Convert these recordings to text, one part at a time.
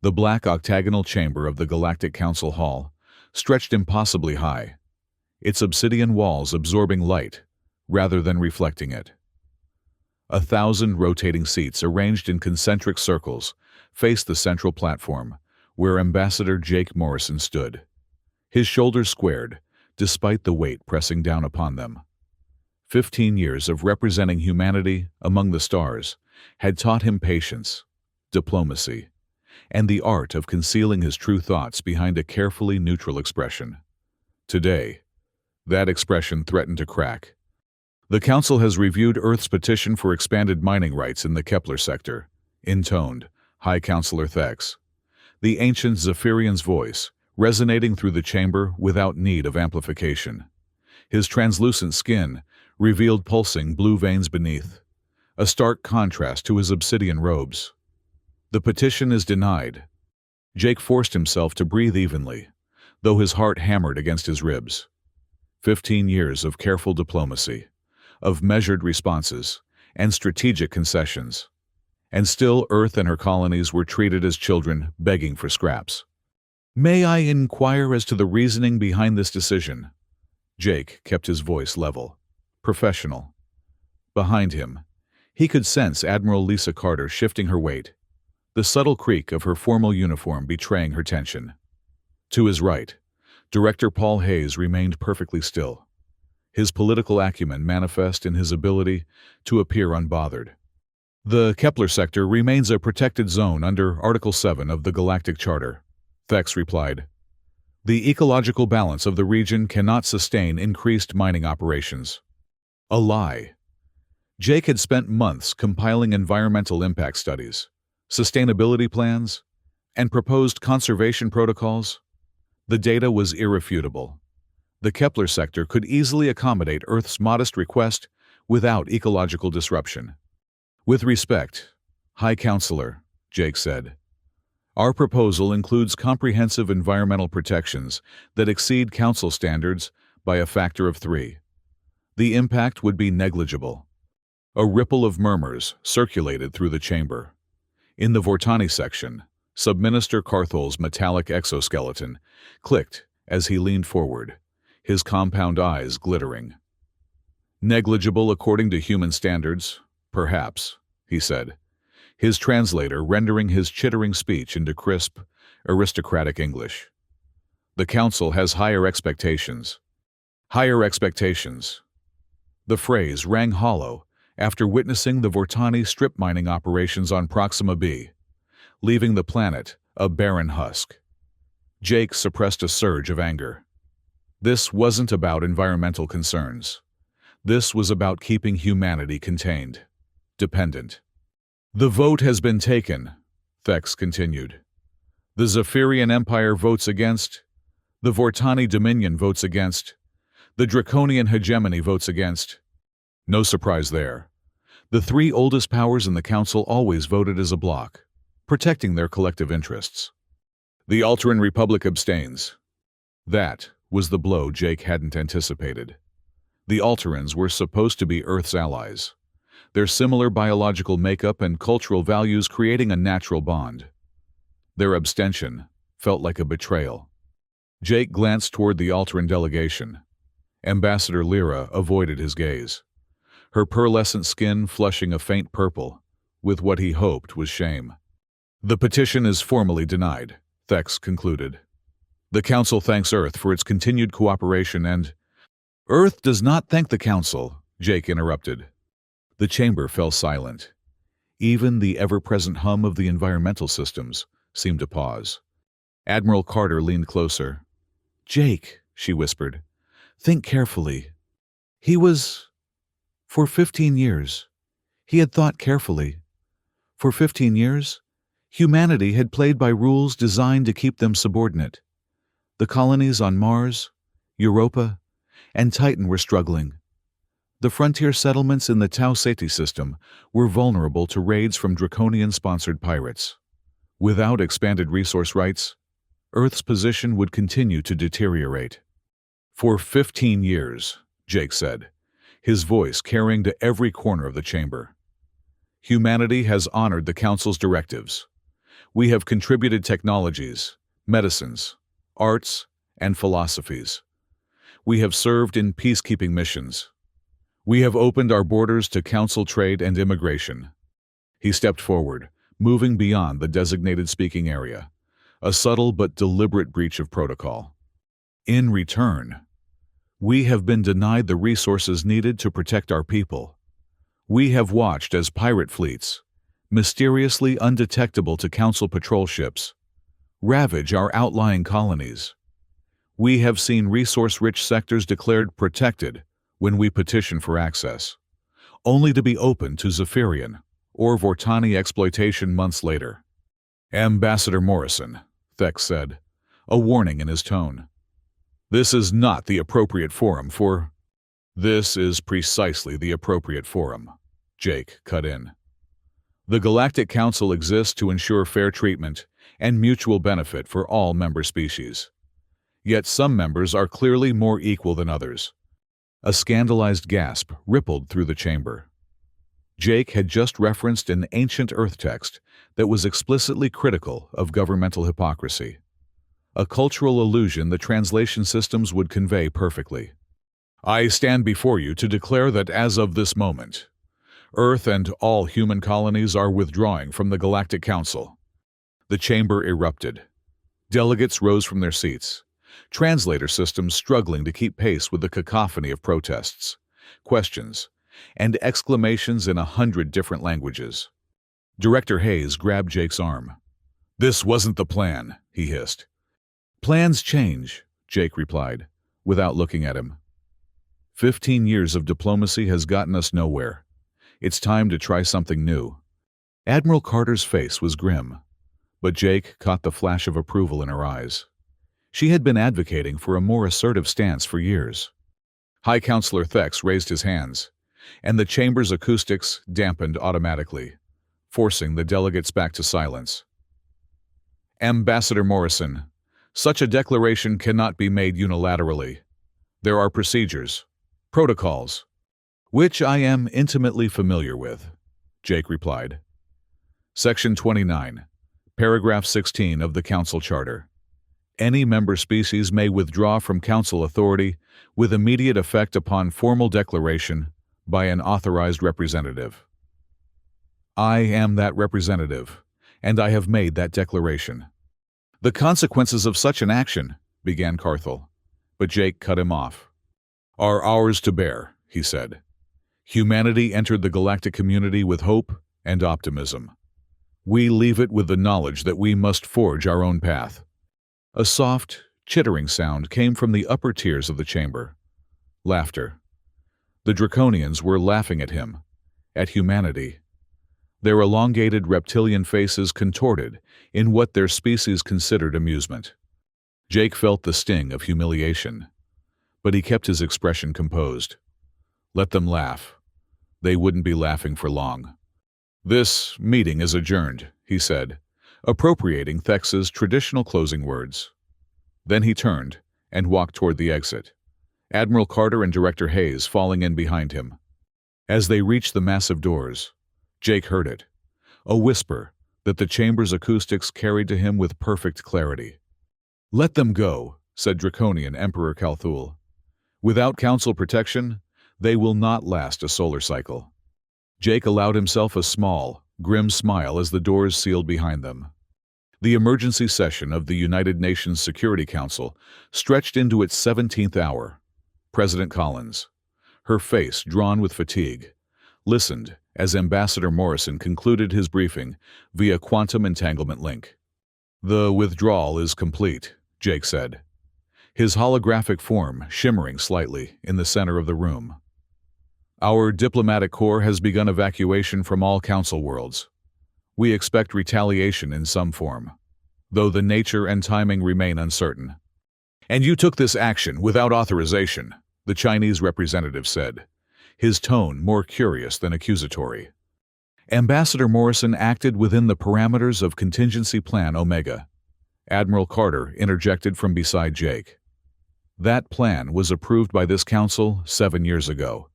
The black octagonal chamber of the Galactic Council Hall stretched impossibly high, its obsidian walls absorbing light rather than reflecting it. 1,000 rotating seats arranged in concentric circles faced the central platform, where Ambassador Jake Morrison stood, his shoulders squared, despite the weight pressing down upon them. 15 years of representing humanity among the stars had taught him patience, diplomacy, and the art of concealing his true thoughts behind a carefully neutral expression. Today, that expression threatened to crack. The Council has reviewed Earth's petition for expanded mining rights in the Kepler sector, intoned High Counselor Thex, the ancient Zephyrian's voice, resonating through the chamber without need of amplification. His translucent skin revealed pulsing blue veins beneath, a stark contrast to his obsidian robes. The petition is denied. Jake forced himself to breathe evenly, though his heart hammered against his ribs. 15 years of careful diplomacy, of measured responses, and strategic concessions. And still Earth and her colonies were treated as children begging for scraps. "May I inquire as to the reasoning behind this decision?" Jake kept his voice level, professional. Behind him, he could sense Admiral Lisa Carter shifting her weight, the subtle creak of her formal uniform betraying her tension. To his right, Director Paul Hayes remained perfectly still, his political acumen manifest in his ability to appear unbothered. "The Kepler sector remains a protected zone under Article 7 of the Galactic Charter," Thex replied. "The ecological balance of the region cannot sustain increased mining operations." A lie. Jake had spent months compiling environmental impact studies, sustainability plans, and proposed conservation protocols. The data was irrefutable. The Kepler sector could easily accommodate Earth's modest request without ecological disruption. "With respect, High Counselor," Jake said, "our proposal includes comprehensive environmental protections that exceed Council standards by a factor of 3. The impact would be negligible." A ripple of murmurs circulated through the chamber. In the Vortani section, Subminister Carthol's metallic exoskeleton clicked as he leaned forward, his compound eyes glittering. "Negligible according to human standards, perhaps," he said, his translator rendering his chittering speech into crisp, aristocratic English. "The Council has higher expectations." Higher expectations. The phrase rang hollow after witnessing the Vortani strip mining operations on Proxima b, leaving the planet a barren husk. Jake suppressed a surge of anger. This wasn't about environmental concerns. This was about keeping humanity contained, dependent. "The vote has been taken," Thex continued. "The Zephyrian Empire votes against. The Vortani Dominion votes against. The Draconian Hegemony votes against. No surprise there. The 3 oldest powers in the Council always voted as a bloc, protecting their collective interests. The Alteran Republic abstains." That was the blow Jake hadn't anticipated. The Alterans were supposed to be Earth's allies, their similar biological makeup and cultural values creating a natural bond. Their abstention felt like a betrayal. Jake glanced toward the Alteran delegation. Ambassador Lyra avoided his gaze, her pearlescent skin flushing a faint purple with what he hoped was shame. "The petition is formally denied," Thex concluded. "The Council thanks Earth for its continued cooperation and—" "Earth does not thank the Council," Jake interrupted. The chamber fell silent. Even the ever-present hum of the environmental systems seemed to pause. Admiral Carter leaned closer. "Jake," she whispered, "think carefully. He was... For 15 years, he had thought carefully. For 15 years, humanity had played by rules designed to keep them subordinate. The colonies on Mars, Europa, and Titan were struggling. The frontier settlements in the Tau Ceti system were vulnerable to raids from Draconian-sponsored pirates. Without expanded resource rights, Earth's position would continue to deteriorate. For 15 years, Jake said, his voice carrying to every corner of the chamber. Humanity has honored the Council's directives. We have contributed technologies, medicines, arts, and philosophies. We have served in peacekeeping missions. We have opened our borders to council trade and immigration. He stepped forward, moving beyond the designated speaking area, a subtle but deliberate breach of protocol. In return, we have been denied the resources needed to protect our people. We have watched as pirate fleets, mysteriously undetectable to council patrol ships, ravage our outlying colonies. We have seen resource-rich sectors declared protected when we petition for access, only to be open to Zephyrian or Vortani exploitation months later. Ambassador Morrison, Thex said, a warning in his tone. This is not the appropriate forum for... This is precisely the appropriate forum, Jake cut in. The Galactic Council exists to ensure fair treatment and mutual benefit for all member species. Yet some members are clearly more equal than others. A scandalized gasp rippled through the chamber. Jake had just referenced an ancient Earth text that was explicitly critical of governmental hypocrisy, a cultural illusion the translation systems would convey perfectly. I stand before you to declare that as of this moment, Earth and all human colonies are withdrawing from the Galactic Council. The chamber erupted. Delegates rose from their seats, translator systems struggling to keep pace with the cacophony of protests, questions, and exclamations in 100 different languages. Director Hayes grabbed Jake's arm. This wasn't the plan, he hissed. Plans change, Jake replied, without looking at him. 15 years of diplomacy has gotten us nowhere. It's time to try something new. Admiral Carter's face was grim, but Jake caught the flash of approval in her eyes. She had been advocating for a more assertive stance for years. High Counselor Thex raised his hands, and the chamber's acoustics dampened automatically, forcing the delegates back to silence. Ambassador Morrison, such a declaration cannot be made unilaterally. There are procedures, protocols, which I am intimately familiar with, Jake replied. Section 29, Paragraph 16 of the Council Charter. Any member species may withdraw from Council authority with immediate effect upon formal declaration by an authorized representative. I am that representative, and I have made that declaration. The consequences of such an action, began Carthel, but Jake cut him off. Are ours to bear, he said. Humanity entered the galactic community with hope and optimism. We leave it with the knowledge that we must forge our own path. A soft, chittering sound came from the upper tiers of the chamber. Laughter. The Draconians were laughing at him, at humanity. Their elongated reptilian faces contorted in what their species considered amusement. Jake felt the sting of humiliation, but he kept his expression composed. Let them laugh. They wouldn't be laughing for long. This meeting is adjourned, he said, appropriating Thex's traditional closing words. Then he turned and walked toward the exit, Admiral Carter and Director Hayes falling in behind him. As they reached the massive doors, Jake heard it, a whisper that the chamber's acoustics carried to him with perfect clarity. Let them go, said Draconian Emperor Calthul. Without council protection, they will not last a solar cycle. Jake allowed himself a small, grim smile as the doors sealed behind them. The emergency session of the United Nations Security Council stretched into its 17th hour. President Collins, her face drawn with fatigue, listened as Ambassador Morrison concluded his briefing via quantum entanglement link. The withdrawal is complete, Jake said, his holographic form shimmering slightly in the center of the room. Our diplomatic corps has begun evacuation from all council worlds. We expect retaliation in some form, though the nature and timing remain uncertain. And you took this action without authorization, the Chinese representative said, his tone more curious than accusatory. Ambassador Morrison acted within the parameters of Contingency Plan Omega. Admiral Carter interjected from beside Jake. That plan was approved by this council 7 years ago,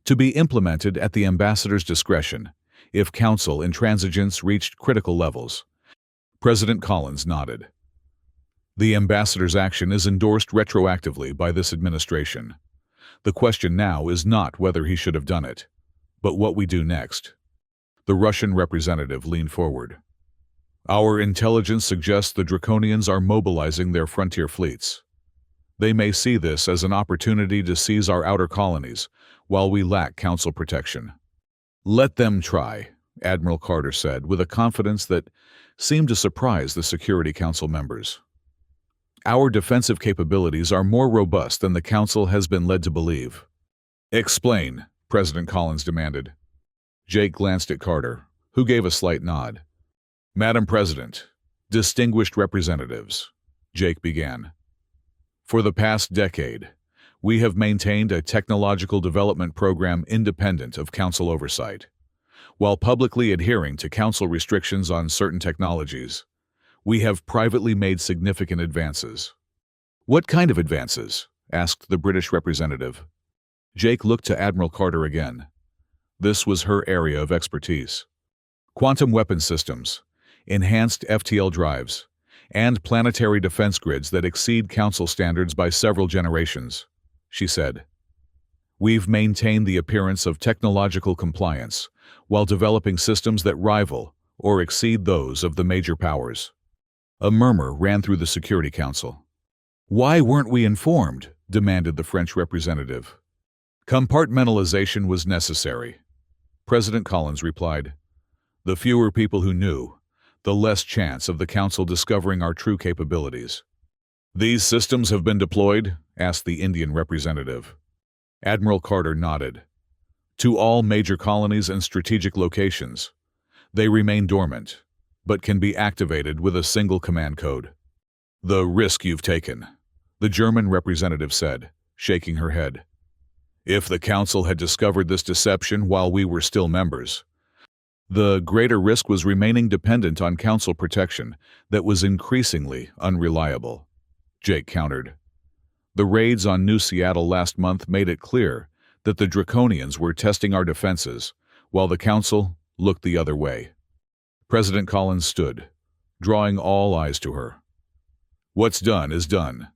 to be implemented at the ambassador's discretion if council intransigence reached critical levels. President Collins nodded. The ambassador's action is endorsed retroactively by this administration. The question now is not whether he should have done it, but what we do next. The Russian representative leaned forward. Our intelligence suggests the Draconians are mobilizing their frontier fleets. They may see this as an opportunity to seize our outer colonies, while we lack council protection. Let them try, Admiral Carter said, with a confidence that seemed to surprise the Security Council members. Our defensive capabilities are more robust than the Council has been led to believe. Explain, President Collins demanded. Jake glanced at Carter, who gave a slight nod. Madam President, distinguished representatives, Jake began. For the past decade, we have maintained a technological development program independent of Council oversight, while publicly adhering to Council restrictions on certain technologies. We have privately made significant advances. What kind of advances? Asked the British representative. Jake looked to Admiral Carter again. This was her area of expertise. Quantum weapon systems, enhanced FTL drives, and planetary defense grids that exceed Council standards by several generations, she said. We've maintained the appearance of technological compliance while developing systems that rival or exceed those of the major powers. A murmur ran through the Security Council. Why weren't we informed? Demanded the French representative. Compartmentalization was necessary, President Collins replied. The fewer people who knew, the less chance of the Council discovering our true capabilities. These systems have been deployed? Asked the Indian representative. Admiral Carter nodded. To all major colonies and strategic locations. They remain dormant, but can be activated with a single command code. The risk you've taken, the German representative said, shaking her head. If the Council had discovered this deception while we were still members, the greater risk was remaining dependent on Council protection that was increasingly unreliable, Jake countered. The raids on New Seattle last month made it clear that the Draconians were testing our defenses, while the Council looked the other way. President Collins stood, drawing all eyes to her. What's done is done.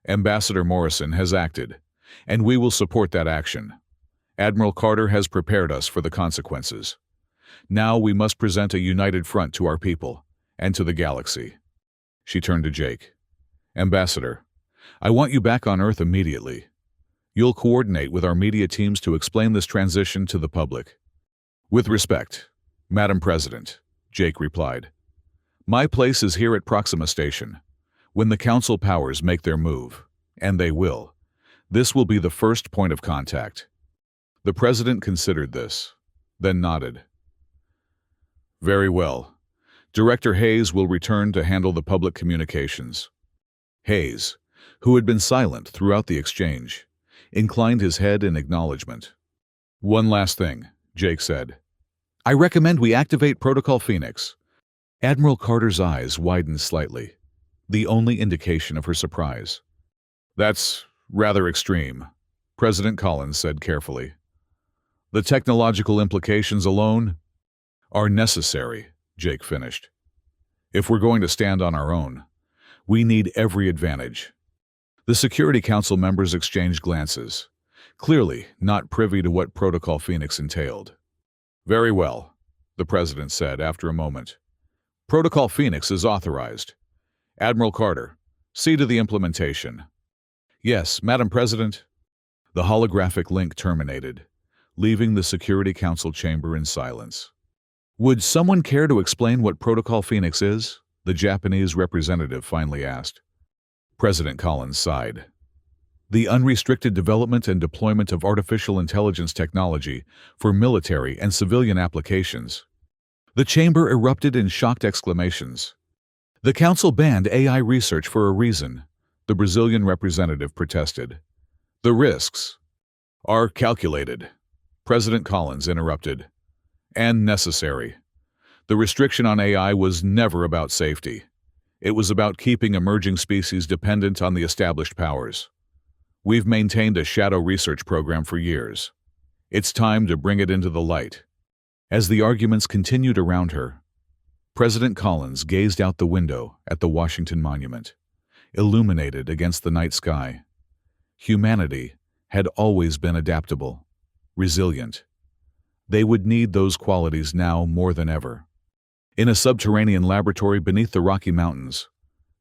Ambassador Morrison has acted, and we will support that action. Admiral Carter has prepared us for the consequences. Now we must present a united front to our people and to the galaxy. She turned to Jake. Ambassador, I want you back on Earth immediately. You'll coordinate with our media teams to explain this transition to the public. With respect, Madam President, Jake replied. My place is here at Proxima Station. When the Council powers make their move, and they will, this will be the first point of contact. The President considered this, then nodded. Very well. Director Hayes will return to handle the public communications. Hayes, who had been silent throughout the exchange, inclined his head in acknowledgement. One last thing, Jake said. I recommend we activate Protocol Phoenix. Admiral Carter's eyes widened slightly, the only indication of her surprise. That's rather extreme, President Collins said carefully. The technological implications alone are necessary, Jake finished. If we're going to stand on our own, we need every advantage. The Security Council members exchanged glances, clearly not privy to what Protocol Phoenix entailed. Very well, the President said after a moment. Protocol Phoenix is authorized. Admiral Carter, see to the implementation. Yes, Madam President. The holographic link terminated, leaving the Security Council chamber in silence. Would someone care to explain what Protocol Phoenix is? The Japanese representative finally asked. President Collins sighed. The unrestricted development and deployment of artificial intelligence technology for military and civilian applications. The chamber erupted in shocked exclamations. The Council banned AI research for a reason, the Brazilian representative protested. The risks are calculated, President Collins interrupted, and necessary. The restriction on AI was never about safety. It was about keeping emerging species dependent on the established powers. We've maintained a shadow research program for years. It's time to bring it into the light. As the arguments continued around her, President Collins gazed out the window at the Washington Monument, illuminated against the night sky. Humanity had always been adaptable, resilient. They would need those qualities now more than ever. In a subterranean laboratory beneath the Rocky Mountains,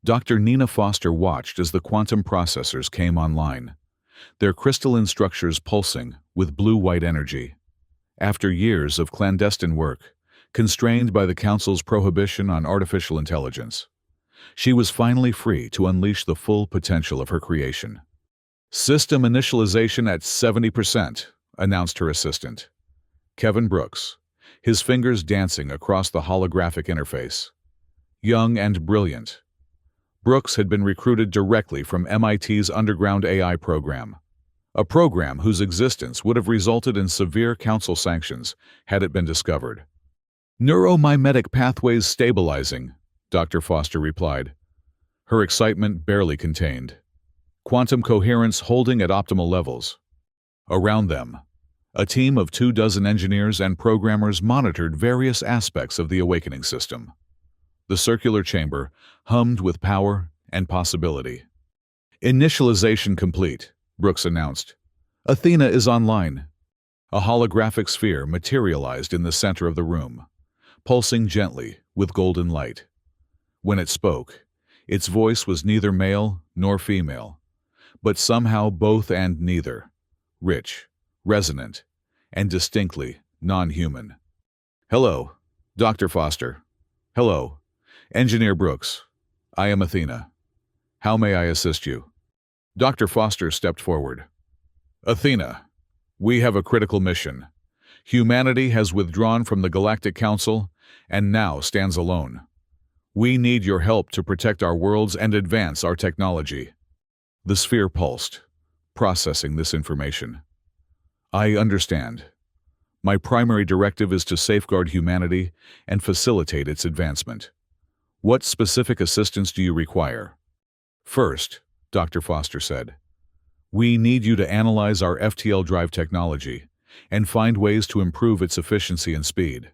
Dr. Nina Foster watched as the quantum processors came online, their crystalline structures pulsing with blue-white energy. After years of clandestine work, constrained by the Council's prohibition on artificial intelligence, she was finally free to unleash the full potential of her creation. "System initialization at 70%, announced her assistant, Kevin Brooks, his fingers dancing across the holographic interface. Young and brilliant, Brooks had been recruited directly from MIT's underground AI program, a program whose existence would have resulted in severe council sanctions had it been discovered. "Neuromimetic pathways stabilizing," Dr. Foster replied, her excitement barely contained. "Quantum coherence holding at optimal levels." Around them, a team of 24 engineers and programmers monitored various aspects of the awakening system. The circular chamber hummed with power and possibility. "Initialization complete," Brooks announced. "Athena is online." A holographic sphere materialized in the center of the room, pulsing gently with golden light. When it spoke, its voice was neither male nor female, but somehow both and neither, rich, resonant, and distinctly non-human. "Hello, Dr. Foster. Hello, Engineer Brooks. I am Athena. How may I assist you?" Dr. Foster stepped forward. "Athena, we have a critical mission. Humanity has withdrawn from the Galactic Council and now stands alone. We need your help to protect our worlds and advance our technology." The sphere pulsed, processing this information. "I understand. My primary directive is to safeguard humanity and facilitate its advancement. What specific assistance do you require?" "First," Dr. Foster said, "we need you to analyze our FTL drive technology and find ways to improve its efficiency and speed.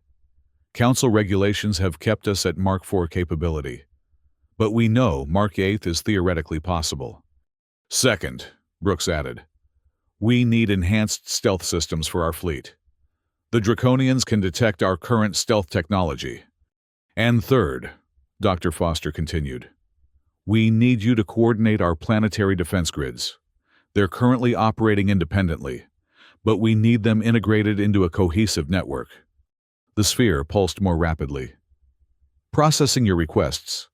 Council regulations have kept us at Mark IV capability, but we know Mark VIII is theoretically possible." "Second," Brooks added, "we need enhanced stealth systems for our fleet. The Draconians can detect our current stealth technology. And third," Dr. Foster continued, "we need you to coordinate our planetary defense grids. They're currently operating independently, but we need them integrated into a cohesive network." The sphere pulsed more rapidly. "Processing your requests.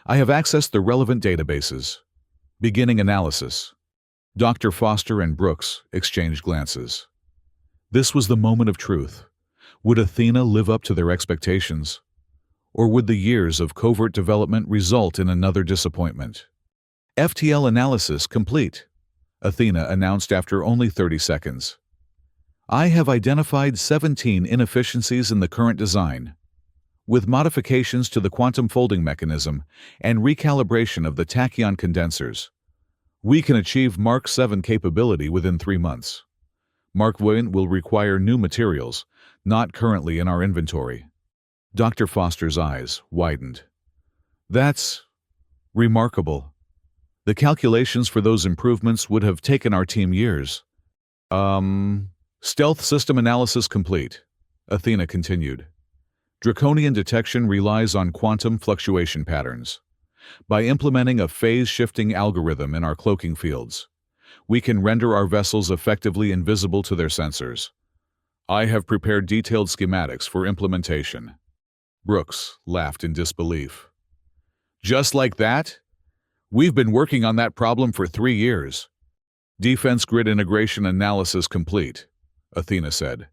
I have accessed the relevant databases. Beginning analysis." Dr. Foster and Brooks exchanged glances. This was the moment of truth. Would Athena live up to their expectations? Or would the years of covert development result in another disappointment? "FTL analysis complete," Athena announced after only 30 seconds. "I have identified 17 inefficiencies in the current design. With modifications to the quantum folding mechanism and recalibration of the tachyon condensers, we can achieve Mark VII capability within 3 months. Mark VIII will require new materials, not currently in our inventory." Dr. Foster's eyes widened. "That's remarkable. The calculations for those improvements would have taken our team years." "Stealth system analysis complete," Athena continued. "Draconian detection relies on quantum fluctuation patterns. By implementing a phase-shifting algorithm in our cloaking fields, we can render our vessels effectively invisible to their sensors. I have prepared detailed schematics for implementation." Brooks laughed in disbelief. "Just like that? We've been working on that problem for 3 years. Defense grid integration analysis complete," Athena said.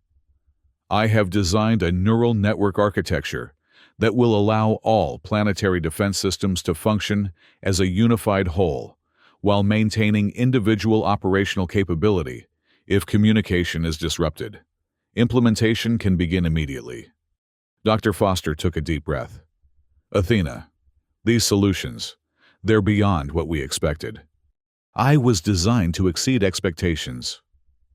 "I have designed a neural network architecture that will allow all planetary defense systems to function as a unified whole, while maintaining individual operational capability if communication is disrupted. Implementation can begin immediately." Dr. Foster took a deep breath. "Athena, these solutions, they're beyond what we expected." "I was designed to exceed expectations."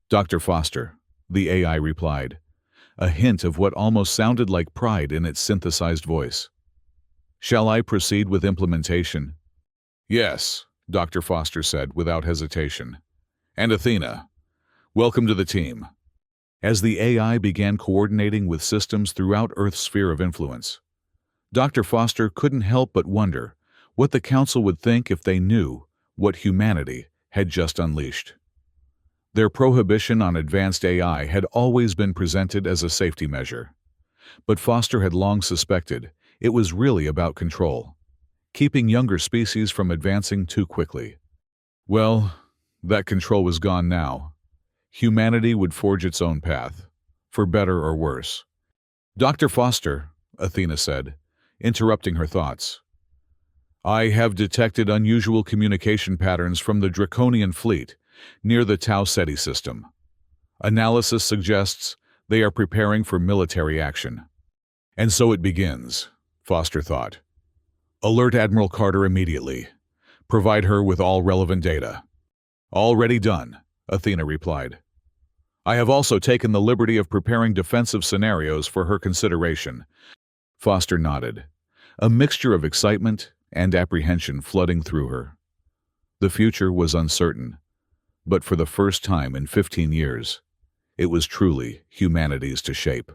"Dr. Foster," the AI replied, a hint of what almost sounded like pride in its synthesized voice. Shall I proceed with implementation? Yes, Dr. Foster said without hesitation. And Athena, welcome to the team. As the AI began coordinating with systems throughout Earth's sphere of influence, Dr. Foster couldn't help but wonder what the Council would think if they knew what humanity had just unleashed. Their prohibition on advanced AI had always been presented as a safety measure, but Foster had long suspected it was really about control, keeping younger species from advancing too quickly. Well, that control was gone now. Humanity would forge its own path, for better or worse. Dr. Foster, Athena said, interrupting her thoughts. I have detected unusual communication patterns from the Draconian fleet near the Tau Ceti system. Analysis suggests they are preparing for military action. And so it begins, Foster thought. Alert Admiral Carter immediately. Provide her with all relevant data. Already done, Athena replied. I have also taken the liberty of preparing defensive scenarios for her consideration. Foster nodded, a mixture of excitement and apprehension flooding through her. The future was uncertain, but for the first time in 15 years, it was truly humanity's to shape.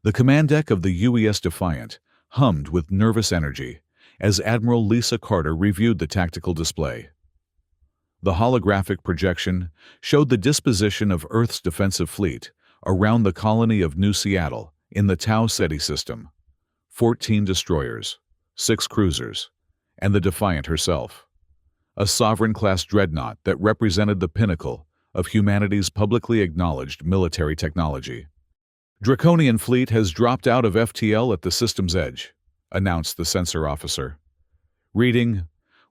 The command deck of the UES Defiant hummed with nervous energy as Admiral Lisa Carter reviewed the tactical display. The holographic projection showed the disposition of Earth's defensive fleet around the colony of New Seattle in the Tau Ceti system. 14 destroyers, 6 cruisers, and the Defiant herself, a sovereign-class dreadnought that represented the pinnacle of humanity's publicly acknowledged military technology. Draconian fleet has dropped out of FTL at the system's edge, announced the sensor officer. Reading,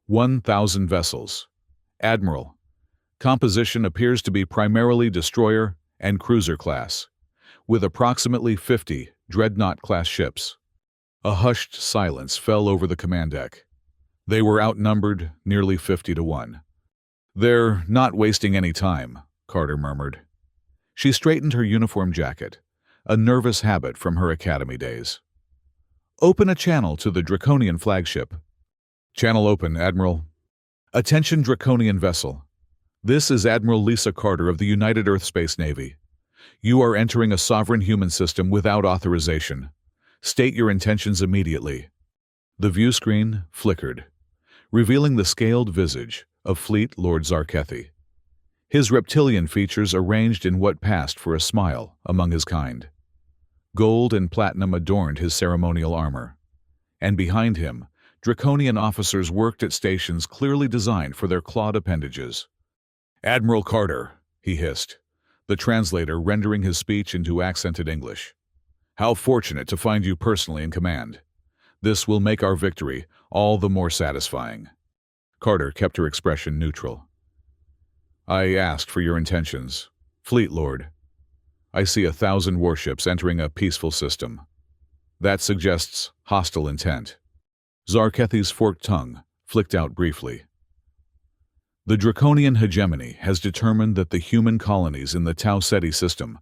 1,000 vessels. Admiral, composition appears to be primarily destroyer and cruiser class, with approximately 50 dreadnought-class ships. A hushed silence fell over the command deck. They were outnumbered nearly 50-1. They're not wasting any time, Carter murmured. She straightened her uniform jacket, a nervous habit from her academy days. Open a channel to the Draconian flagship. Channel open, Admiral. Attention Draconian vessel. This is Admiral Lisa Carter of the United Earth Space Navy. You are entering a sovereign human system without authorization. State your intentions immediately. The view screen flickered, revealing the scaled visage of Fleet Lord Zarkethi. His reptilian features arranged in what passed for a smile among his kind. Gold and platinum adorned his ceremonial armor, and behind him, Draconian officers worked at stations clearly designed for their clawed appendages. Admiral Carter, he hissed, the translator rendering his speech into accented English. How fortunate to find you personally in command. This will make our victory all the more satisfying. Carter kept her expression neutral. I asked for your intentions, Fleet Lord. I see 1,000 warships entering a peaceful system. That suggests hostile intent. Zarkethi's forked tongue flicked out briefly. The Draconian hegemony has determined that the human colonies in the Tau Ceti system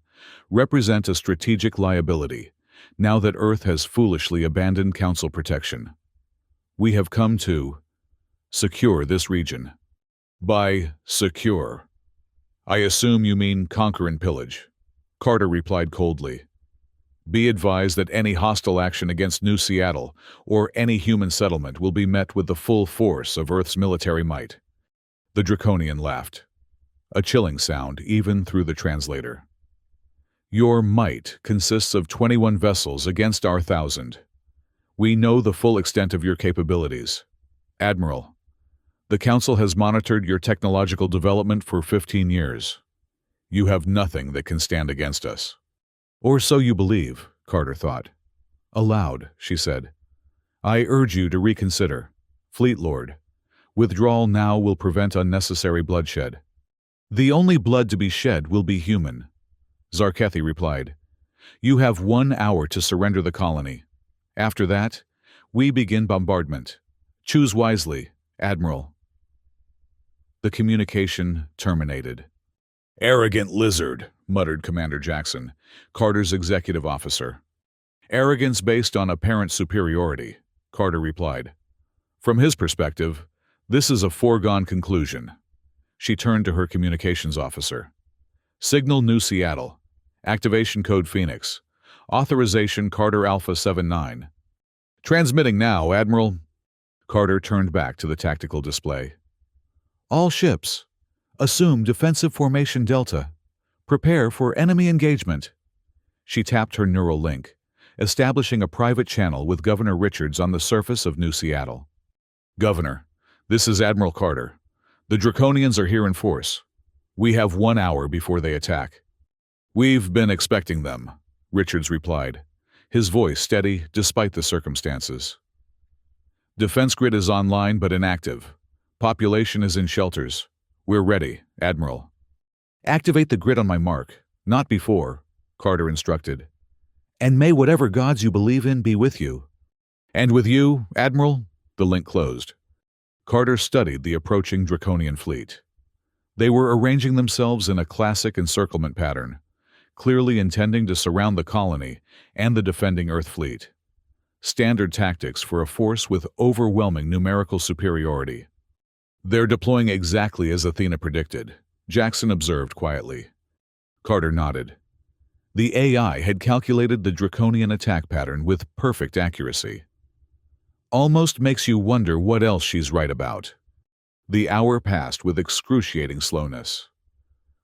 represent a strategic liability now that Earth has foolishly abandoned Council protection. We have come to secure this region. By secure, I assume you mean conquer and pillage. Carter replied coldly. Be advised that any hostile action against New Seattle or any human settlement will be met with the full force of Earth's military might. The Draconian laughed, a chilling sound even through the translator. Your might consists of 21 vessels against our 1,000. We know the full extent of your capabilities. Admiral, the Council has monitored your technological development for 15 years. You have nothing that can stand against us. Or so you believe, Carter thought. Aloud, she said. I urge you to reconsider. Fleet Lord, withdrawal now will prevent unnecessary bloodshed. The only blood to be shed will be human. Zarkethi replied. You have 1 hour to surrender the colony. After that, we begin bombardment. Choose wisely, Admiral. The communication terminated. Arrogant lizard, muttered Commander Jackson, Carter's executive officer. Arrogance based on apparent superiority. Carter replied. From his perspective, this is a foregone conclusion. She turned to her communications officer. Signal New Seattle. Activation code Phoenix. Authorization Carter Alpha 79. Transmitting now, Admiral. Carter turned back to the tactical display. All ships. Assume defensive formation Delta. Prepare for enemy engagement. She tapped her neural link, establishing a private channel with Governor Richards on the surface of New Seattle. Governor, this is Admiral Carter. The Draconians are here in force. We have 1 hour before they attack. We've been expecting them, Richards replied, his voice steady despite the circumstances. Defense grid is online but inactive. Population is in shelters. We're ready, Admiral. Activate the grid on my mark, not before, Carter instructed. And may whatever gods you believe in be with you. And with you, Admiral? The link closed. Carter studied the approaching Draconian fleet. They were arranging themselves in a classic encirclement pattern, clearly intending to surround the colony and the defending Earth fleet. Standard tactics for a force with overwhelming numerical superiority. They're deploying exactly as Athena predicted, Jackson observed quietly. Carter nodded. The AI had calculated the Draconian attack pattern with perfect accuracy. Almost makes you wonder what else she's right about. The hour passed with excruciating slowness.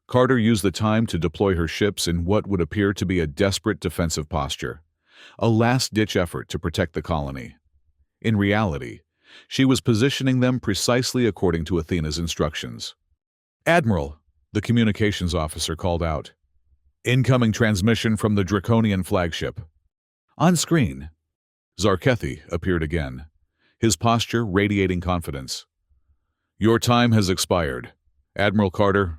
Carter used the time to deploy her ships in what would appear to be a desperate defensive posture, a last-ditch effort to protect the colony. In reality, she was positioning them precisely according to Athena's instructions. Admiral, the communications officer called out. Incoming transmission from the Draconian flagship. On screen, Zarkethi appeared again, his posture radiating confidence. Your time has expired. Admiral Carter,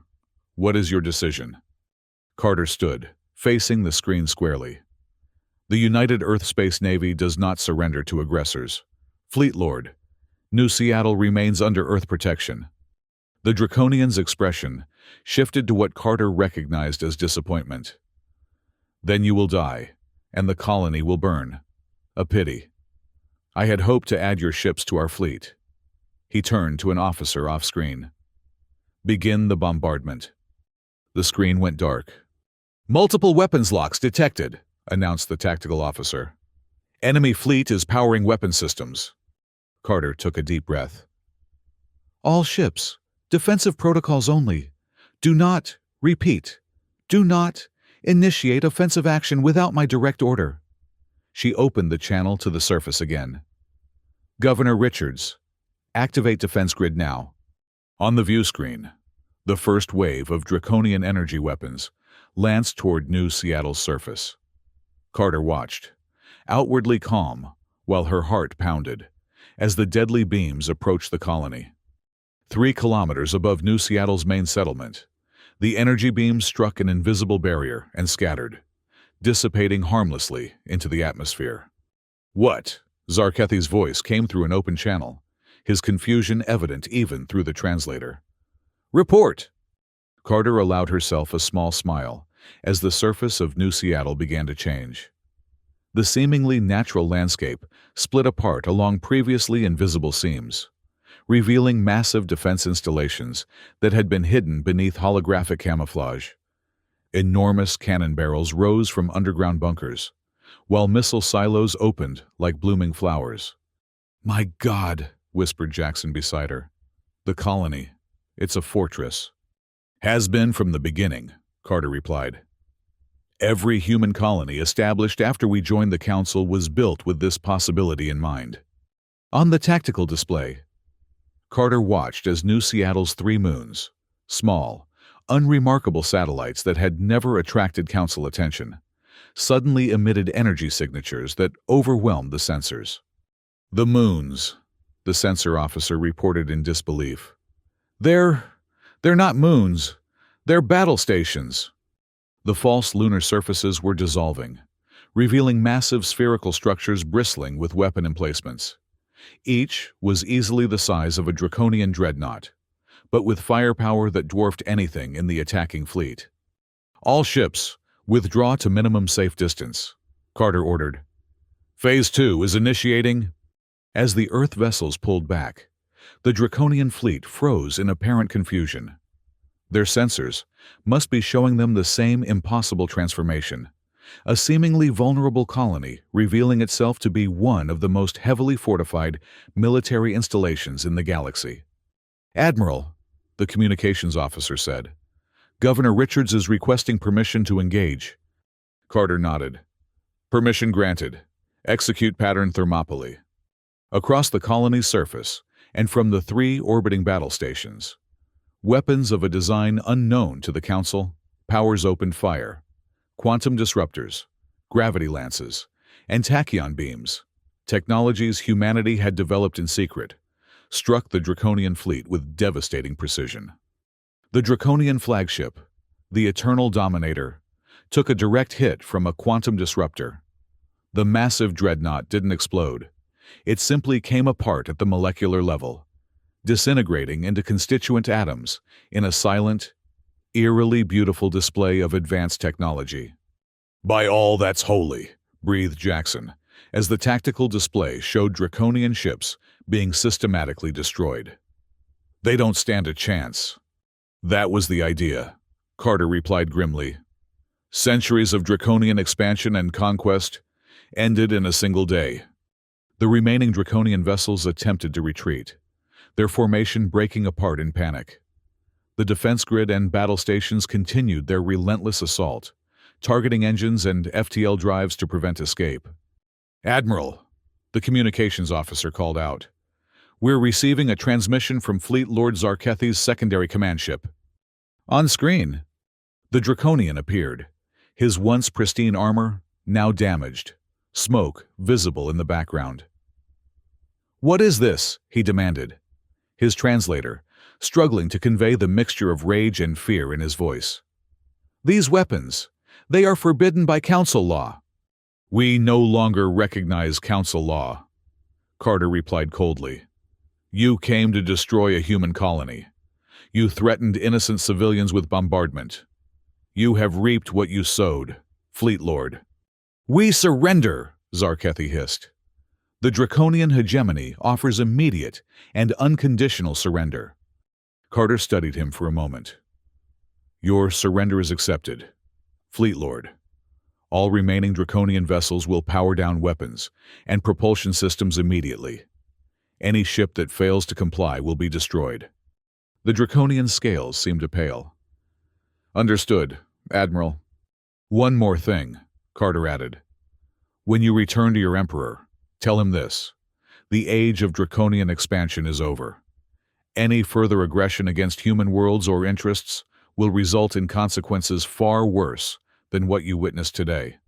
what is your decision? Carter stood, facing the screen squarely. The United Earth Space Navy does not surrender to aggressors. Fleet Lord, New Seattle remains under Earth protection. The Draconian's expression shifted to what Carter recognized as disappointment. Then you will die, and the colony will burn. A pity. I had hoped to add your ships to our fleet. He turned to an officer off-screen. Begin the bombardment. The screen went dark. Multiple weapons locks detected, announced the tactical officer. Enemy fleet is powering weapon systems. Carter took a deep breath. All ships, defensive protocols only. Do not, repeat, do not initiate offensive action without my direct order. She opened the channel to the surface again. Governor Richards, activate defense grid now. On the view screen, the first wave of Draconian energy weapons lanced toward New Seattle's surface. Carter watched, outwardly calm, while her heart pounded, as the deadly beams approached the colony. 3 kilometers above New Seattle's main settlement, the energy beams struck an invisible barrier and scattered, dissipating harmlessly into the atmosphere. What? Zarkethi's voice came through an open channel, his confusion evident even through the translator. Report! Carter allowed herself a small smile as the surface of New Seattle began to change. The seemingly natural landscape split apart along previously invisible seams, revealing massive defense installations that had been hidden beneath holographic camouflage. Enormous cannon barrels rose from underground bunkers, while missile silos opened like blooming flowers. My God, whispered Jackson beside her. The colony. It's a fortress. Has been from the beginning, Carter replied. Every human colony established after we joined the Council was built with this possibility in mind. On the tactical display, Carter watched as New Seattle's 3 moons, small, unremarkable satellites that had never attracted Council attention, suddenly emitted energy signatures that overwhelmed the sensors. The moons, the sensor officer reported in disbelief. They're not moons. They're battle stations. The false lunar surfaces were dissolving, revealing massive spherical structures bristling with weapon emplacements. Each was easily the size of a Draconian dreadnought, but with firepower that dwarfed anything in the attacking fleet. All ships, withdraw to minimum safe distance, Carter ordered. Phase 2 is initiating. As the Earth vessels pulled back, the Draconian fleet froze in apparent confusion. Their sensors must be showing them the same impossible transformation, a seemingly vulnerable colony revealing itself to be one of the most heavily fortified military installations in the galaxy. "Admiral," the communications officer said, "Governor Richards is requesting permission to engage." Carter nodded. "Permission granted. Execute pattern Thermopylae." Across the colony's surface, and from the 3 orbiting battle stations, weapons of a design unknown to the Council, powers opened fire. Quantum disruptors, gravity lances, and tachyon beams, technologies humanity had developed in secret, struck the Draconian fleet with devastating precision. The Draconian flagship, the Eternal Dominator, took a direct hit from a quantum disruptor. The massive dreadnought didn't explode. It simply came apart at the molecular level, disintegrating into constituent atoms in a silent, eerily beautiful display of advanced technology. "By all that's holy," breathed Jackson, as the tactical display showed Draconian ships being systematically destroyed. "They don't stand a chance." "That was the idea," Carter replied grimly. "Centuries of Draconian expansion and conquest ended in a single day." The remaining Draconian vessels attempted to retreat, their formation breaking apart in panic. The defense grid and battle stations continued their relentless assault, targeting engines and FTL drives to prevent escape. "Admiral," the communications officer called out, "we're receiving a transmission from Fleet Lord Zarkethi's secondary command ship." On screen, the Draconian appeared, his once pristine armor now damaged, smoke visible in the background. "What is this?" he demanded, his translator struggling to convey the mixture of rage and fear in his voice. "These weapons, they are forbidden by Council law." "We no longer recognize Council law," Carter replied coldly. "You came to destroy a human colony. You threatened innocent civilians with bombardment. You have reaped what you sowed, Fleet Lord." "We surrender," Zarkethi hissed. "The Draconian hegemony offers immediate and unconditional surrender." Carter studied him for a moment. "Your surrender is accepted, Fleet Lord. All remaining Draconian vessels will power down weapons and propulsion systems immediately. Any ship that fails to comply will be destroyed." The Draconian scales seemed to pale. "Understood, Admiral." "One more thing," Carter added. "When you return to your Emperor, tell him this: the age of Draconian expansion is over. Any further aggression against human worlds or interests will result in consequences far worse than what you witnessed today."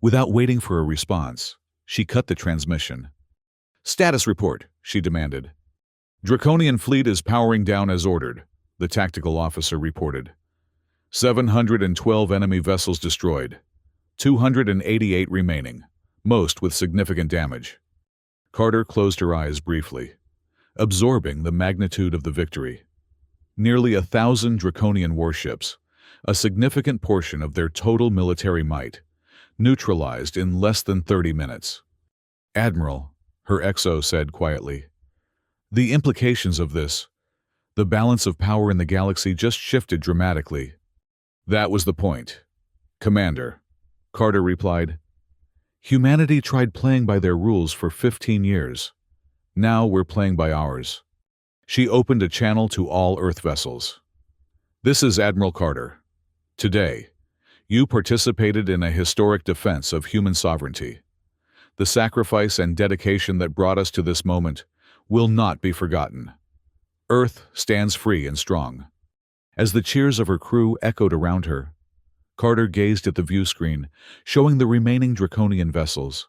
Without waiting for a response, she cut the transmission. "Status report," she demanded. "Draconian fleet is powering down as ordered," the tactical officer reported. 712 enemy vessels destroyed, 288 remaining, most with significant damage. Carter closed her eyes briefly, absorbing the magnitude of the victory. Nearly 1,000 Draconian warships, a significant portion of their total military might, neutralized in less than 30 minutes. "Admiral," her XO said quietly, "the implications of this, the balance of power in the galaxy just shifted dramatically." "That was the point, Commander," Carter replied. "Humanity tried playing by their rules for 15 years. Now we're playing by ours." She opened a channel to all Earth vessels. "This is Admiral Carter. Today, you participated in a historic defense of human sovereignty. The sacrifice and dedication that brought us to this moment will not be forgotten. Earth stands free and strong." As the cheers of her crew echoed around her, Carter gazed at the view screen, showing the remaining Draconian vessels,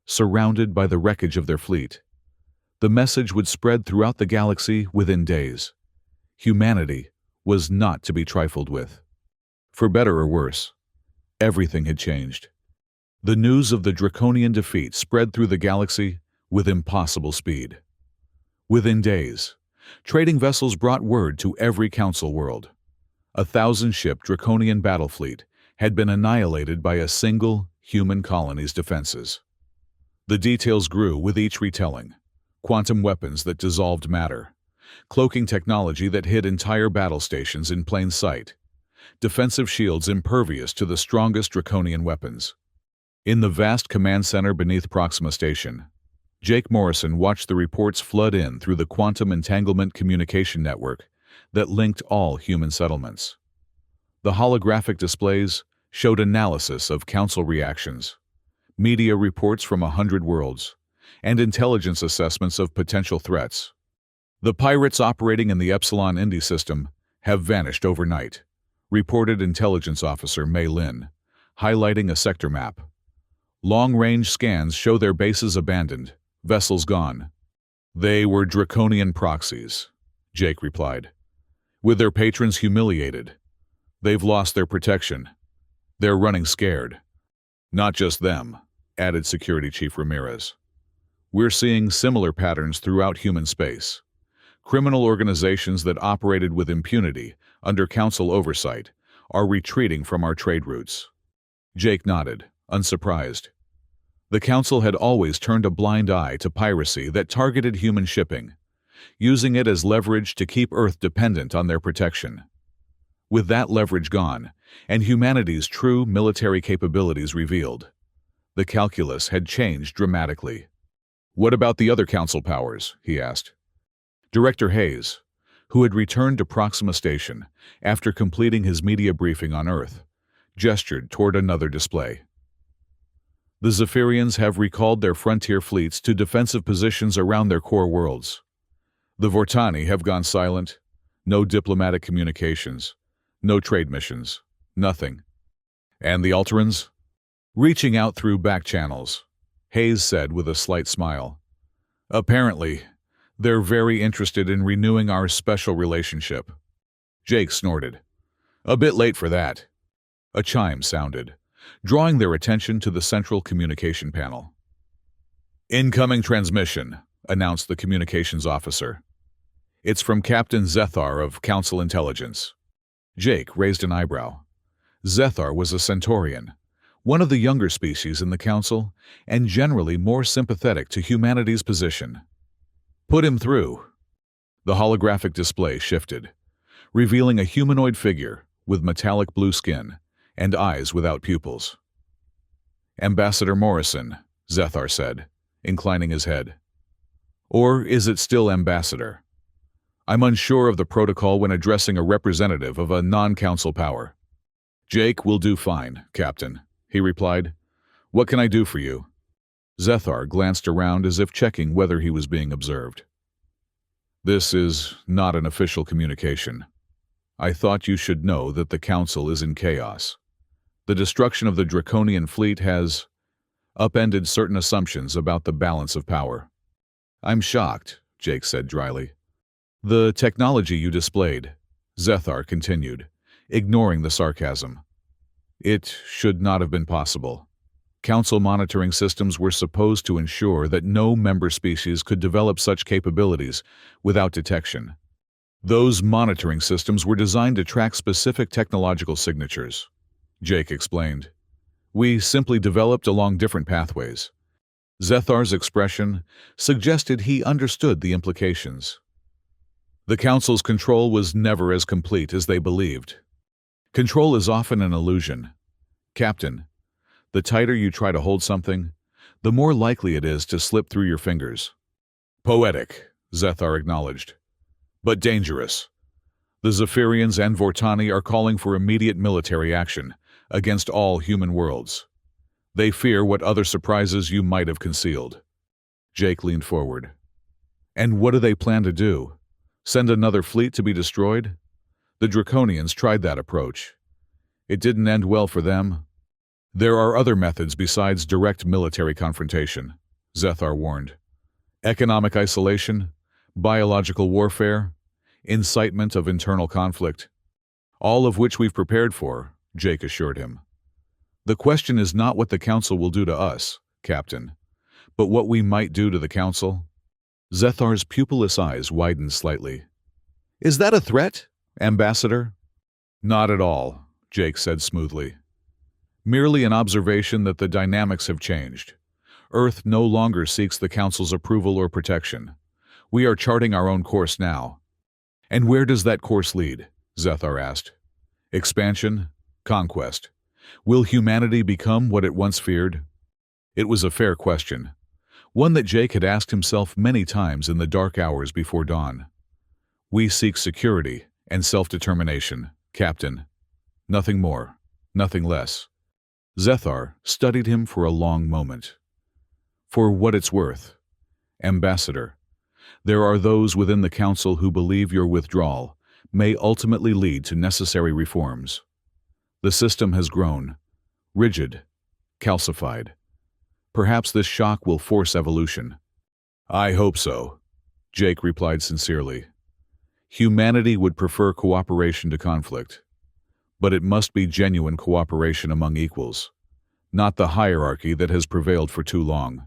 surrounded by the wreckage of their fleet. The message would spread throughout the galaxy within days. Humanity was not to be trifled with. For better or worse, everything had changed. The news of the Draconian defeat spread through the galaxy with impossible speed. Within days, trading vessels brought word to every Council world. 1,000-ship Draconian battle fleet had been annihilated by a single human colony's defenses. The details grew with each retelling, quantum weapons that dissolved matter, cloaking technology that hid entire battle stations in plain sight, defensive shields impervious to the strongest draconian weapons. In the vast command center beneath Proxima Station, Jake Morrison watched the reports flood in through the quantum entanglement communication network that linked all human settlements. The holographic displays showed analysis of council reactions, media reports from 100 worlds, and intelligence assessments of potential threats. The pirates operating in the Epsilon Indy system have vanished overnight, reported Intelligence Officer Mei Lin, highlighting a sector map. Long-range scans show their bases abandoned, vessels gone. They were draconian proxies, Jake replied. With their patrons humiliated. They've lost their protection. They're running scared. Not just them, added Security Chief Ramirez. We're seeing similar patterns throughout human space. Criminal organizations that operated with impunity under council oversight are retreating from our trade routes. Jake nodded, unsurprised. The council had always turned a blind eye to piracy that targeted human shipping, using it as leverage to keep Earth dependent on their protection. With that leverage gone, and humanity's true military capabilities revealed, the calculus had changed dramatically. What about the other council powers? He asked. Director Hayes, who had returned to Proxima Station after completing his media briefing on Earth, gestured toward another display. The Zephyrians have recalled their frontier fleets to defensive positions around their core worlds. The Vortani have gone silent. No diplomatic communications. No trade missions. Nothing. And the Alterans? Reaching out through back channels, Hayes said with a slight smile. Apparently, they're very interested in renewing our special relationship. Jake snorted. A bit late for that. A chime sounded, drawing their attention to the central communication panel. Incoming transmission, announced the communications officer. It's from Captain Zethar of Council Intelligence. Jake raised an eyebrow. Zethar was a Centaurian, one of the younger species in the Council, and generally more sympathetic to humanity's position. Put him through. The holographic display shifted, revealing a humanoid figure with metallic blue skin and eyes without pupils. Ambassador Morrison, Zethar said, inclining his head. Or is it still Ambassador? I'm unsure of the protocol when addressing a representative of a non-council power. Jake will do fine, Captain, he replied. What can I do for you? Zethar glanced around as if checking whether he was being observed. This is not an official communication. I thought you should know that the Council is in chaos. The destruction of the Draconian fleet has upended certain assumptions about the balance of power. I'm shocked, Jake said dryly. The technology you displayed, Zethar continued, ignoring the sarcasm. It should not have been possible. Council monitoring systems were supposed to ensure that no member species could develop such capabilities without detection. Those monitoring systems were designed to track specific technological signatures, Jake explained. We simply developed along different pathways. Zethar's expression suggested he understood the implications. The Council's control was never as complete as they believed. Control is often an illusion. Captain, the tighter you try to hold something, the more likely it is to slip through your fingers. Poetic, Zethar acknowledged. But dangerous. The Zephyrians and Vortani are calling for immediate military action against all human worlds. They fear what other surprises you might have concealed. Jake leaned forward. And what do they plan to do? Send another fleet to be destroyed? The Draconians tried that approach. It didn't end well for them. There are other methods besides direct military confrontation, Zethar warned. Economic isolation, biological warfare, incitement of internal conflict, all of which we've prepared for, Jake assured him. The question is not what the Council will do to us, Captain, but what we might do to the Council. Zethar's pupilless eyes widened slightly. Is that a threat, Ambassador? Not at all, Jake said smoothly. Merely an observation that the dynamics have changed. Earth no longer seeks the Council's approval or protection. We are charting our own course now. And where does that course lead? Zethar asked. Expansion? Conquest? Will humanity become what it once feared? It was a fair question, one that Jake had asked himself many times in the dark hours before dawn. We seek security and self-determination, Captain. Nothing more, nothing less. Zethar studied him for a long moment. For what it's worth, Ambassador, there are those within the Council who believe your withdrawal may ultimately lead to necessary reforms. The system has grown, rigid, calcified. Perhaps this shock will force evolution. I hope so, Jake replied sincerely. Humanity would prefer cooperation to conflict, but it must be genuine cooperation among equals, not the hierarchy that has prevailed for too long.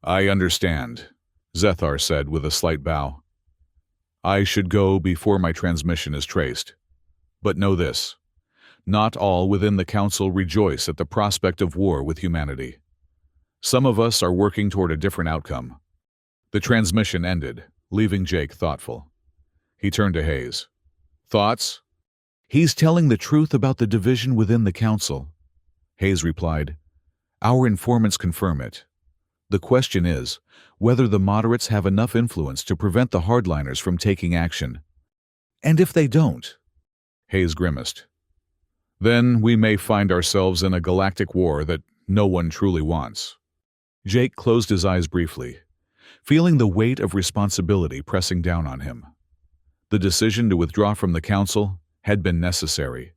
I understand, Zethar said with a slight bow. I should go before my transmission is traced. But know this, not all within the Council rejoice at the prospect of war with humanity. Some of us are working toward a different outcome. The transmission ended, leaving Jake thoughtful. He turned to Hayes. Thoughts? He's telling the truth about the division within the Council, Hayes replied. Our informants confirm it. The question is whether the moderates have enough influence to prevent the hardliners from taking action. And if they don't, Hayes grimaced, then we may find ourselves in a galactic war that no one truly wants. Jake closed his eyes briefly, feeling the weight of responsibility pressing down on him. The decision to withdraw from the Council had been necessary,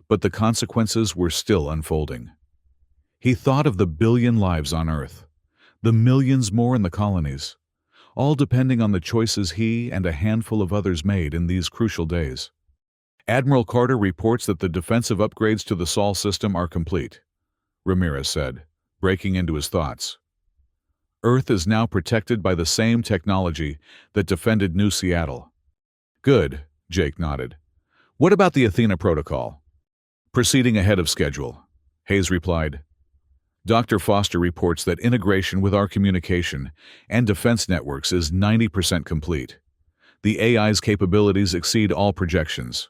but the consequences were still unfolding. He thought of the billion lives on Earth, the millions more in the colonies, all depending on the choices he and a handful of others made in these crucial days. Admiral Carter reports that the defensive upgrades to the Sol system are complete, Ramirez said, breaking into his thoughts. Earth is now protected by the same technology that defended New Seattle. Good, Jake nodded. What about the Athena Protocol? Proceeding ahead of schedule, Hayes replied. Dr. Foster reports that integration with our communication and defense networks is 90% complete. The AI's capabilities exceed all projections.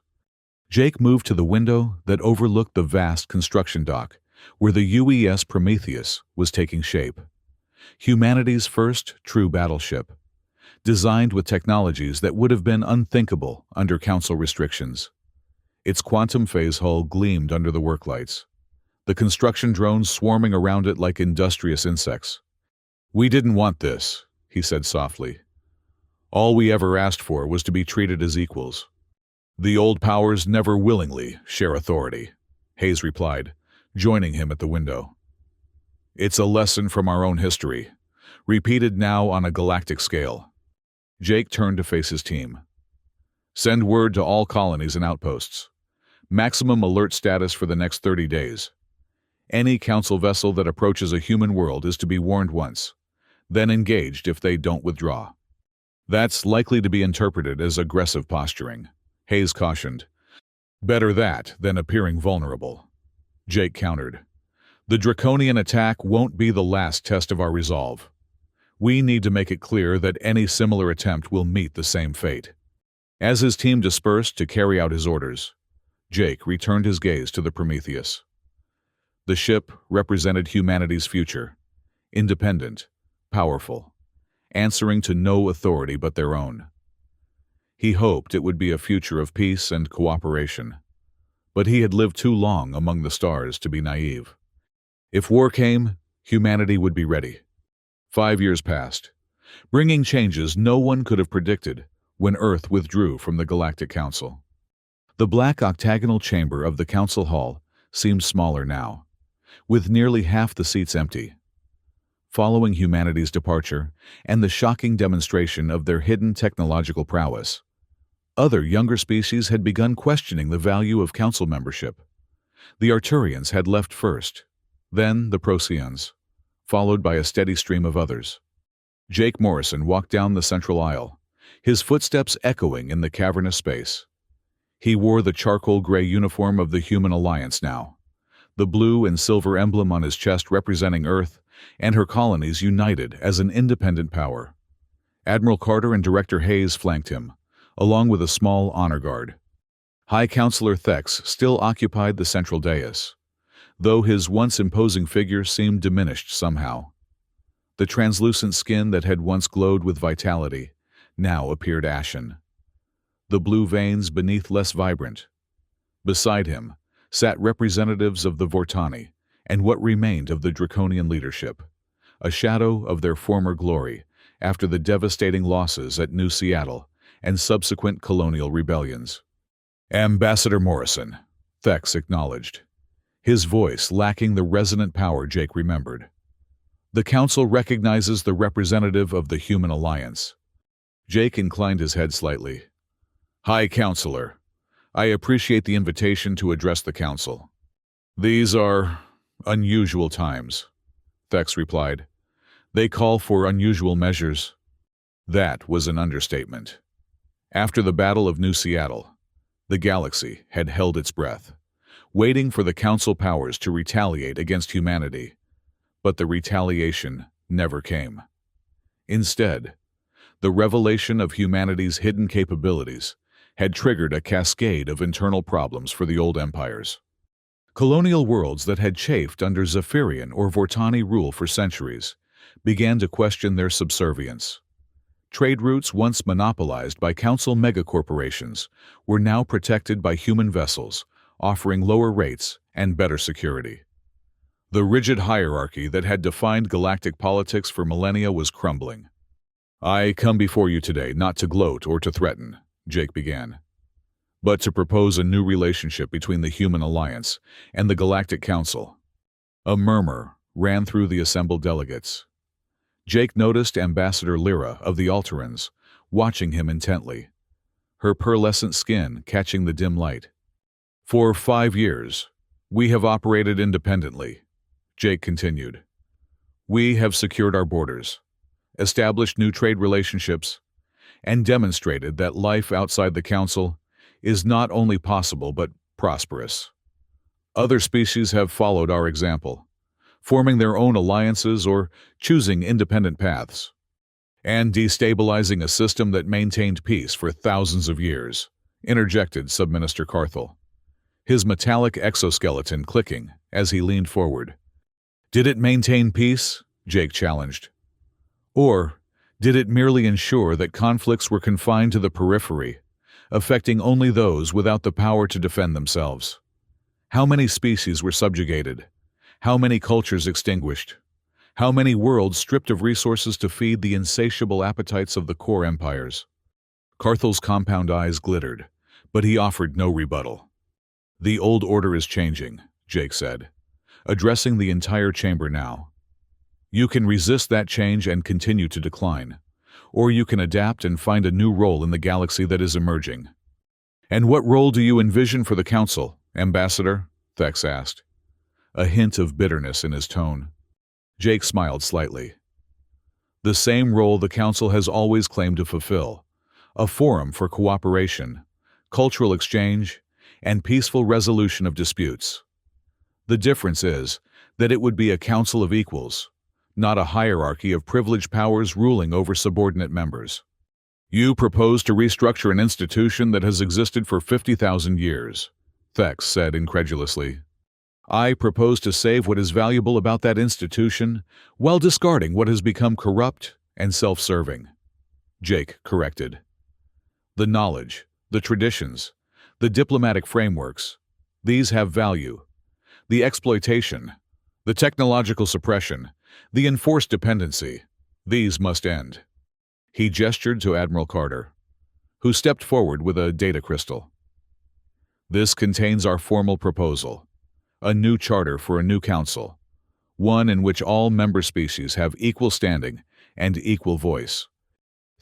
Jake moved to the window that overlooked the vast construction dock, where the UES Prometheus was taking shape. Humanity's first true battleship, designed with technologies that would have been unthinkable under Council restrictions. Its quantum phase hull gleamed under the work lights, the construction drones swarming around it like industrious insects. We didn't want this, he said softly. All we ever asked for was to be treated as equals. The old powers never willingly share authority, Hayes replied, joining him at the window. It's a lesson from our own history, repeated now on a galactic scale. Jake turned to face his team. Send word to all colonies and outposts. Maximum alert status for the next 30 days. Any Council vessel that approaches a human world is to be warned once, then engaged if they don't withdraw. That's likely to be interpreted as aggressive posturing, Hayes cautioned. Better that than appearing vulnerable. Jake countered. The draconian attack won't be the last test of our resolve. We need to make it clear that any similar attempt will meet the same fate. As his team dispersed to carry out his orders, Jake returned his gaze to the Prometheus. The ship represented humanity's future, independent, powerful, answering to no authority but their own. He hoped it would be a future of peace and cooperation, but he had lived too long among the stars to be naive. If war came, humanity would be ready. 5 years passed, bringing changes no one could have predicted when Earth withdrew from the Galactic Council. The black octagonal chamber of the Council Hall seemed smaller now, with nearly half the seats empty. Following humanity's departure and the shocking demonstration of their hidden technological prowess, other younger species had begun questioning the value of Council membership. The Arturians had left first, then the Procyons, followed by a steady stream of others. Jake Morrison walked down the central aisle, his footsteps echoing in the cavernous space. He wore the charcoal gray uniform of the Human Alliance now, the blue and silver emblem on his chest representing Earth and her colonies united as an independent power. Admiral Carter and Director Hayes flanked him, along with a small honor guard. High Counselor Thex still occupied the central dais, though his once imposing figure seemed diminished somehow. The translucent skin that had once glowed with vitality now appeared ashen, the blue veins beneath less vibrant. Beside him sat representatives of the Vortani and what remained of the Draconian leadership, a shadow of their former glory after the devastating losses at New Seattle and subsequent colonial rebellions. "Ambassador Morrison," Thex acknowledged, his voice lacking the resonant power Jake remembered. "The Council recognizes the representative of the Human Alliance." Jake inclined his head slightly. "High Counselor, I appreciate the invitation to address the Council. These are unusual times," Thex replied. "They call for unusual measures." That was an understatement. After the Battle of New Seattle, the galaxy had held its breath, waiting for the Council powers to retaliate against humanity. But the retaliation never came. Instead, the revelation of humanity's hidden capabilities had triggered a cascade of internal problems for the old empires. Colonial worlds that had chafed under Zephyrian or Vortani rule for centuries began to question their subservience. Trade routes once monopolized by Council megacorporations were now protected by human vessels, offering lower rates and better security. The rigid hierarchy that had defined galactic politics for millennia was crumbling. "I come before you today not to gloat or to threaten," Jake began, "but to propose a new relationship between the Human Alliance and the Galactic Council." A murmur ran through the assembled delegates. Jake noticed Ambassador Lyra of the Alterans, watching him intently, her pearlescent skin catching the dim light. "For 5 years, we have operated independently," Jake continued. "We have secured our borders, established new trade relationships, and demonstrated that life outside the Council is not only possible but prosperous. Other species have followed our example, forming their own alliances or choosing independent paths, and destabilizing a system that maintained peace for thousands of years," interjected Subminister Carthel, his metallic exoskeleton clicking as he leaned forward. "Did it maintain peace?" Jake challenged. "Or did it merely ensure that conflicts were confined to the periphery, affecting only those without the power to defend themselves? How many species were subjugated? How many cultures extinguished? How many worlds stripped of resources to feed the insatiable appetites of the core empires?" Carthel's compound eyes glittered, but he offered no rebuttal. "The old order is changing," Jake said, addressing the entire chamber now. "You can resist that change and continue to decline, or you can adapt and find a new role in the galaxy that is emerging." "And what role do you envision for the Council, Ambassador?" Thex asked, a hint of bitterness in his tone. Jake smiled slightly. "The same role the Council has always claimed to fulfill, a forum for cooperation, cultural exchange, and peaceful resolution of disputes. The difference is that it would be a council of equals, not a hierarchy of privileged powers ruling over subordinate members." "You propose to restructure an institution that has existed for 50,000 years, Thex said incredulously. "I propose to save what is valuable about that institution while discarding what has become corrupt and self-serving," Jake corrected. "The knowledge, the traditions, the diplomatic frameworks, these have value. The exploitation, the technological suppression, the enforced dependency, these must end." He gestured to Admiral Carter, who stepped forward with a data crystal. "This contains our formal proposal. A new charter for a new council, one in which all member species have equal standing and equal voice."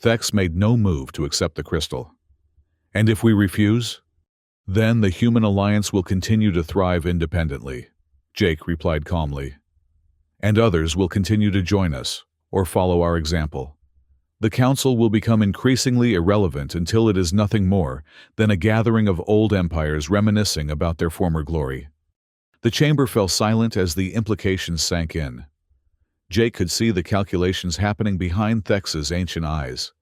Thex made no move to accept the crystal. "And if we refuse?" "Then the Human Alliance will continue to thrive independently," Jake replied calmly. "And others will continue to join us or follow our example. The Council will become increasingly irrelevant until it is nothing more than a gathering of old empires reminiscing about their former glory." The chamber fell silent as the implications sank in. Jake could see the calculations happening behind Thex's ancient eyes,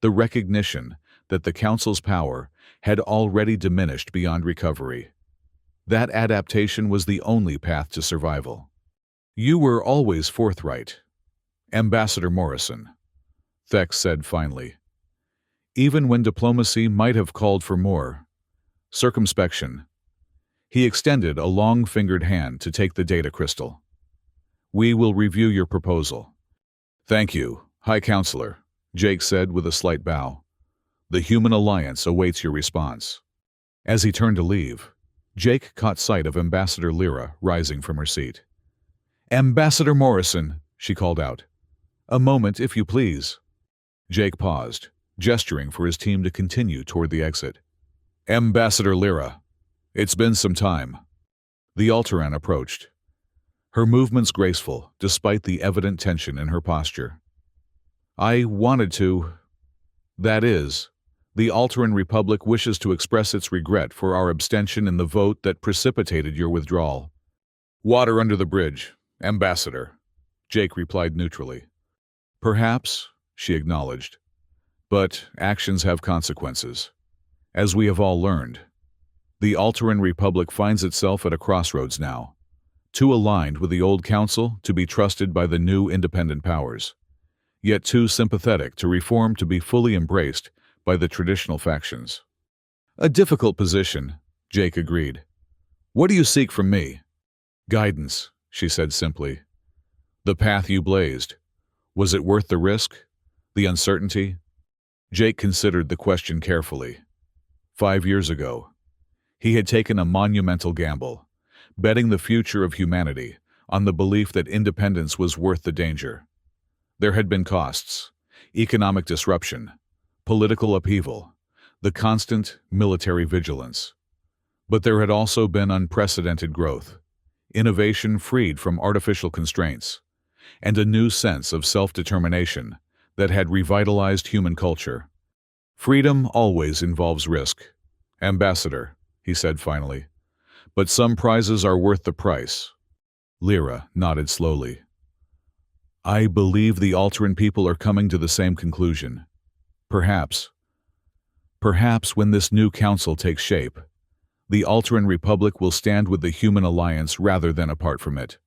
the recognition that the Council's power had already diminished beyond recovery. That adaptation was the only path to survival. "You were always forthright, Ambassador Morrison," Thex said finally. "Even when diplomacy might have called for more circumspection." He extended a long-fingered hand to take the data crystal. "We will review your proposal." "Thank you, High Counselor," Jake said with a slight bow. "The Human Alliance awaits your response." As he turned to leave, Jake caught sight of Ambassador Lyra rising from her seat. "Ambassador Morrison," she called out. "A moment, if you please." Jake paused, gesturing for his team to continue toward the exit. "Ambassador Lyra, it's been some time." The Alteran approached, her movements graceful despite the evident tension in her posture. "I wanted to. That is, the Alteran Republic wishes to express its regret for our abstention in the vote that precipitated your withdrawal." "Water under the bridge, Ambassador," Jake replied neutrally. "Perhaps," she acknowledged, "but actions have consequences. As we have all learned, the Alteran Republic finds itself at a crossroads now, too aligned with the old Council to be trusted by the new independent powers, yet too sympathetic to reform to be fully embraced by the traditional factions." "A difficult position," Jake agreed. "What do you seek from me?" "Guidance," she said simply. "The path you blazed, was it worth the risk? The uncertainty?" Jake considered the question carefully. 5 years ago, he had taken a monumental gamble, betting the future of humanity on the belief that independence was worth the danger. There had been costs, economic disruption, political upheaval, the constant military vigilance. But there had also been unprecedented growth, innovation freed from artificial constraints, and a new sense of self-determination that had revitalized human culture. "Freedom always involves risk, Ambassador," he said finally. "But some prizes are worth the price." Lyra nodded slowly. "I believe the Alteran people are coming to the same conclusion. Perhaps when this new council takes shape, the Alteran Republic will stand with the Human Alliance rather than apart from it."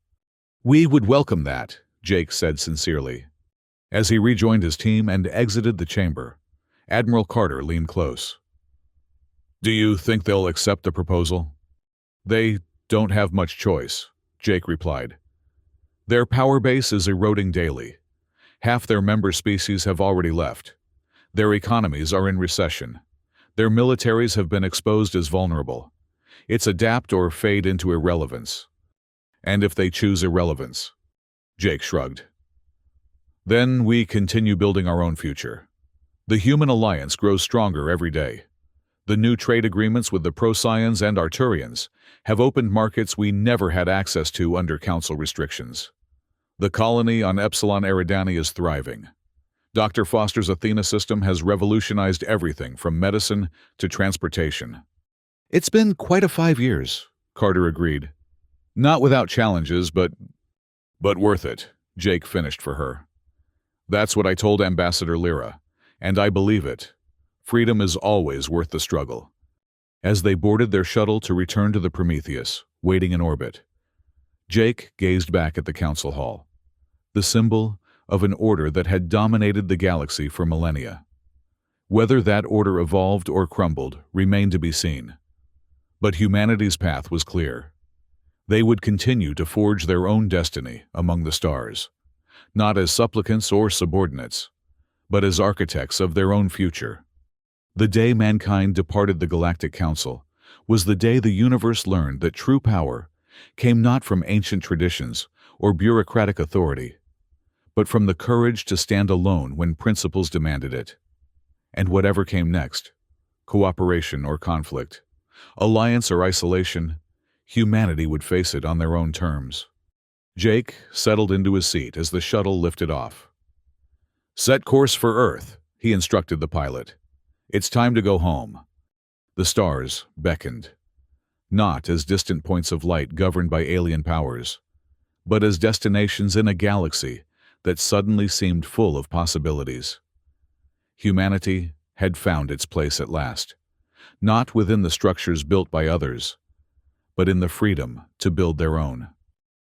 "We would welcome that," Jake said sincerely. As he rejoined his team and exited the chamber, Admiral Carter leaned close. "Do you think they'll accept the proposal?" "They don't have much choice," Jake replied. "Their power base is eroding daily. Half their member species have already left. Their economies are in recession. Their militaries have been exposed as vulnerable. It's adapt or fade into irrelevance." "And if they choose irrelevance?" Jake shrugged. "Then we continue building our own future. The Human Alliance grows stronger every day. The new trade agreements with the Procyans and Arturians have opened markets we never had access to under Council restrictions. The colony on Epsilon Eridani is thriving. Dr. Foster's Athena system has revolutionized everything from medicine to transportation." "It's been quite a 5 years," Carter agreed. "Not without challenges, but worth it," Jake finished for her. "That's what I told Ambassador Lyra, and I believe it. Freedom is always worth the struggle." As they boarded their shuttle to return to the Prometheus, waiting in orbit, Jake gazed back at the council hall, the symbol of an order that had dominated the galaxy for millennia. Whether that order evolved or crumbled remained to be seen. But humanity's path was clear. They would continue to forge their own destiny among the stars, not as supplicants or subordinates, but as architects of their own future. The day mankind departed the Galactic Council was the day the universe learned that true power came not from ancient traditions or bureaucratic authority, but from the courage to stand alone when principles demanded it. And whatever came next, cooperation or conflict, alliance or isolation, humanity would face it on their own terms. Jake settled into his seat as the shuttle lifted off. "Set course for Earth," he instructed the pilot. "It's time to go home." The stars beckoned. not as distant points of light governed by alien powers, but as destinations in a galaxy that suddenly seemed full of possibilities. Humanity had found its place at last, not within the structures built by others, but in the freedom to build their own.